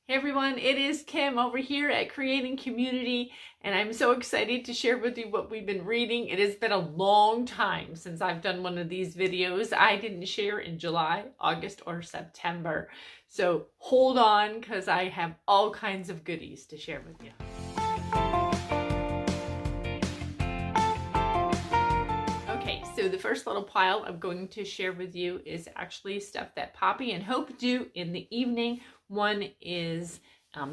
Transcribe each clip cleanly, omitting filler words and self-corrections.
Hey everyone, it is Kim over here at Creating Community, and I'm so excited to share with you what we've been reading. It has been a long time since I've done one of these videos. I didn't share in July, August, or September. So hold on, because I have all kinds of goodies to share with you. Okay, so the first little pile I'm going to share with you is actually stuff that Poppy and Hope do in the evening. One is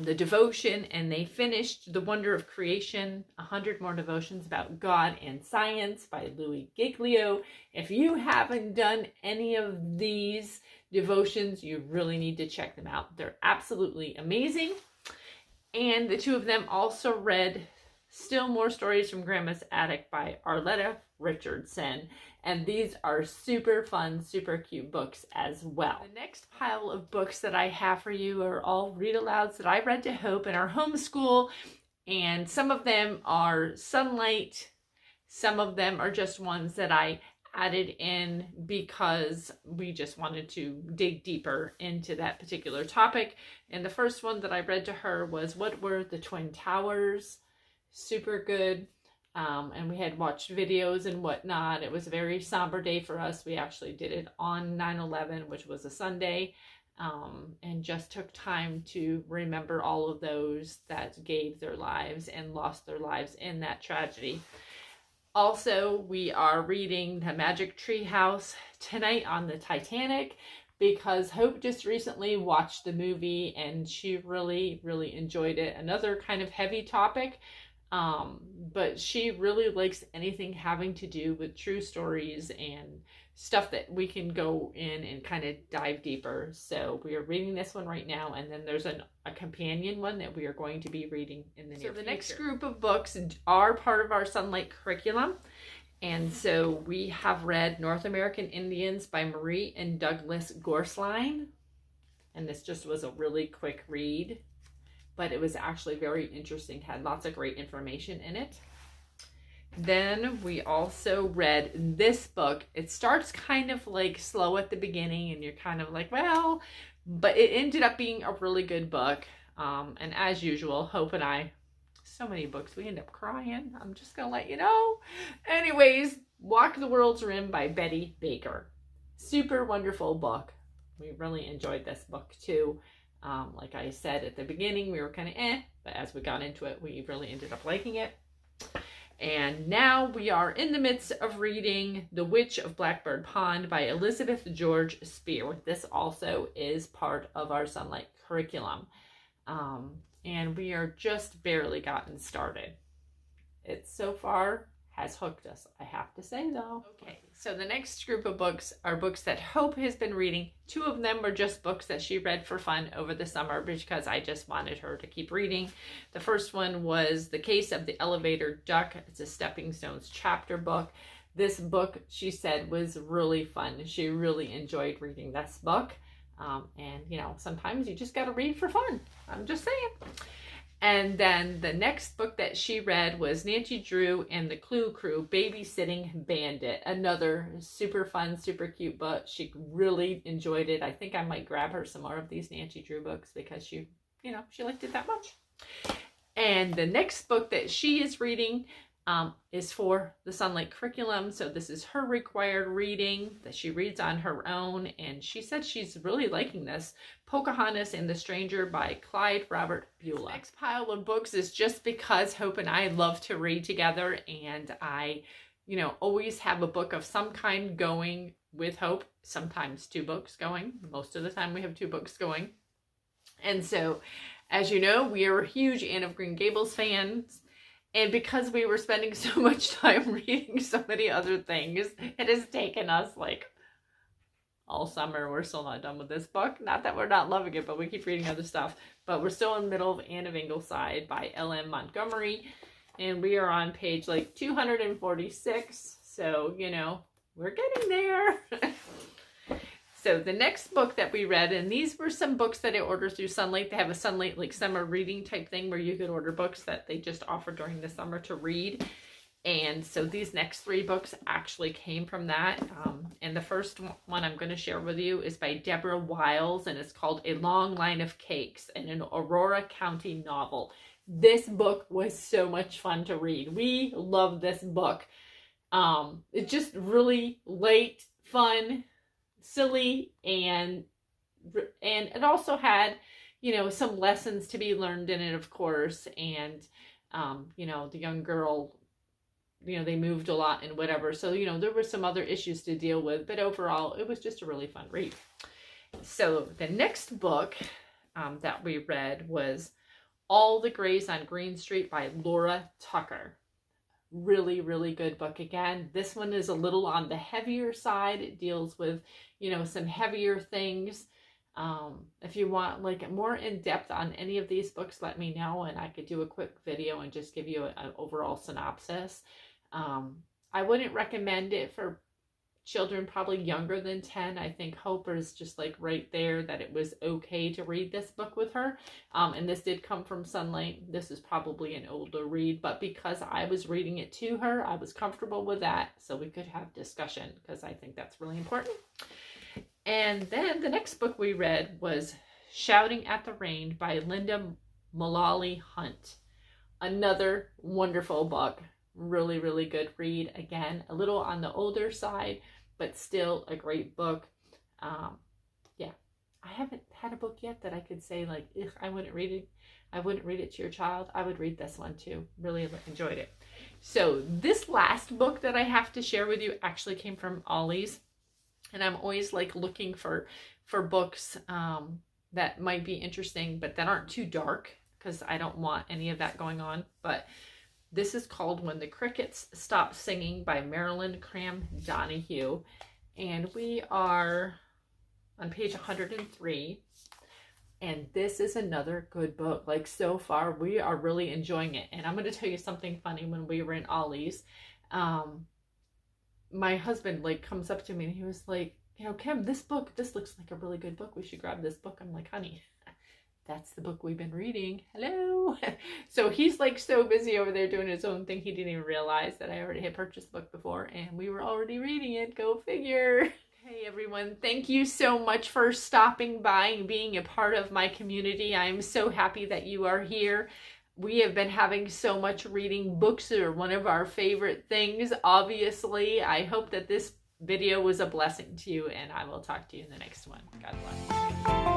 the devotion, and they finished The Wonder of Creation, 100 More Devotions About God and Science by Louis Giglio. If you haven't done any of these devotions, you really need to check them out. They're absolutely amazing. And the two of them also read Still More Stories from Grandma's Attic by Arletta Richardson. And these are super fun, super cute books as well. The next pile of books that I have for you are all read-alouds that I read to Hope in our homeschool. And some of them are Sunlight. Some of them are just ones that I added in because we just wanted to dig deeper into that particular topic. And the first one that I read to her was What Were the Twin Towers? Super good. And we had watched videos and whatnot. It was a very somber day for us. We actually did it on 9/11, which was a Sunday, and just took time to remember all of those that gave their lives and lost their lives in that tragedy. Also, we are reading The Magic Tree House tonight on the Titanic because Hope just recently watched the movie and she really, really enjoyed it. Another kind of heavy topic. But she really likes anything having to do with true stories and stuff that we can go in and kind of dive deeper. So we are reading this one right now, and then there's a companion one that we are going to be reading in the near future. So the next group of books are part of our Sunlight curriculum. And so we have read North American Indians by Marie and Douglas Gorsline. And this just was a really quick read, but it was actually very interesting, had lots of great information in it. Then we also read this book. It starts kind of like slow at the beginning and you're kind of like, well, but it ended up being a really good book. And as usual, Hope and I, so many books, we end up crying. I'm just gonna let you know. Anyways, Walk the World's Rim by Betty Baker. Super wonderful book. We really enjoyed this book too. Like I said at the beginning, we were kind of but as we got into it, we really ended up liking it. And now we are in the midst of reading The Witch of Blackbird Pond by Elizabeth George Spear. This also is part of our Sunlight curriculum. And we are just barely gotten started. It so far has hooked us, I have to say though. Okay, so the next group of books are books that Hope has been reading. Two of them were just books that she read for fun over the summer because I just wanted her to keep reading. The first one was The Case of the Elevator Duck. It's a Stepping Stones chapter book. This book, she said, was really fun. She really enjoyed reading this book. And you know, sometimes you just got to read for fun. I'm just saying. And then the next book that she read was Nancy Drew and the Clue Crew, Babysitting Bandit. Another super fun, super cute book. She really enjoyed it. I think I might grab her some more of these Nancy Drew books because she liked it that much. And the next book that she is reading is for the Sunlight curriculum. So this is her required reading that she reads on her own. And she said she's really liking this. Pocahontas and the Stranger by Clyde Robert Beulah. Next pile of books is just because Hope and I love to read together. And I, always have a book of some kind going with Hope. Sometimes two books going. Most of the time we have two books going. And so, as you know, we are huge Anne of Green Gables fans. And because we were spending so much time reading so many other things, it has taken us like all summer. We're still not done with this book. Not that we're not loving it, but we keep reading other stuff. But we're still in the middle of Anne of Ingleside by L.M. Montgomery. And we are on page like 246. So, we're getting there. So the next book that we read, and these were some books that I ordered through Sunlight. They have a Sunlight like summer reading type thing where you could order books that they just offer during the summer to read. And so these next 3 books actually came from that. And the first one I'm going to share with you is by Deborah Wiles, and it's called A Long Line of Cakes, and an Aurora County novel. This book was so much fun to read. We love this book. It's just really light, fun, silly, and it also had, you know, some lessons to be learned in it, of course. And, you know, the young girl, you know, they moved a lot and whatever. So, you know, there were some other issues to deal with, but overall, it was just a really fun read. So the next book that we read was All the Grays on Green Street by Laura Tucker. Really, really good book. Again, this one is a little on the heavier side. It deals with, you know, some heavier things. If you want like more in depth on any of these books, let me know, and I could do a quick video and just give you an overall synopsis. I wouldn't recommend it for children probably younger than 10. I think Hope is just like right there that it was okay to read this book with her. And this did come from Sunlight. This is probably an older read, but because I was reading it to her, I was comfortable with that, so we could have discussion, because I think that's really important. And then the next book we read was Shouting at the Rain by Linda Mullally Hunt. Another wonderful book. Really, really good read. Again, a little on the older side, but still a great book. Yeah, I haven't had a book yet that I could say like, I wouldn't read it. I wouldn't read it to your child. I would read this one too. Really enjoyed it. So this last book that I have to share with you actually came from Ollie's. And I'm always like looking for books that might be interesting, but that aren't too dark, because I don't want any of that going on. But this is called When the Crickets Stop Singing by Marilyn Cram Donahue. And we are on page 103. And this is another good book. Like, so far, we are really enjoying it. And I'm going to tell you something funny. When we were in Ollie's, my husband like comes up to me and he was like, you know, Kim, this looks like a really good book. We should grab this book. I'm like, honey, that's the book we've been reading. Hello. So he's like so busy over there doing his own thing. He didn't even realize that I already had purchased the book before and we were already reading it. Go figure. Hey everyone, thank you so much for stopping by and being a part of my community. I am so happy that you are here. We have been having so much reading. Books are one of our favorite things, obviously. I hope that this video was a blessing to you, and I will talk to you in the next one. God bless.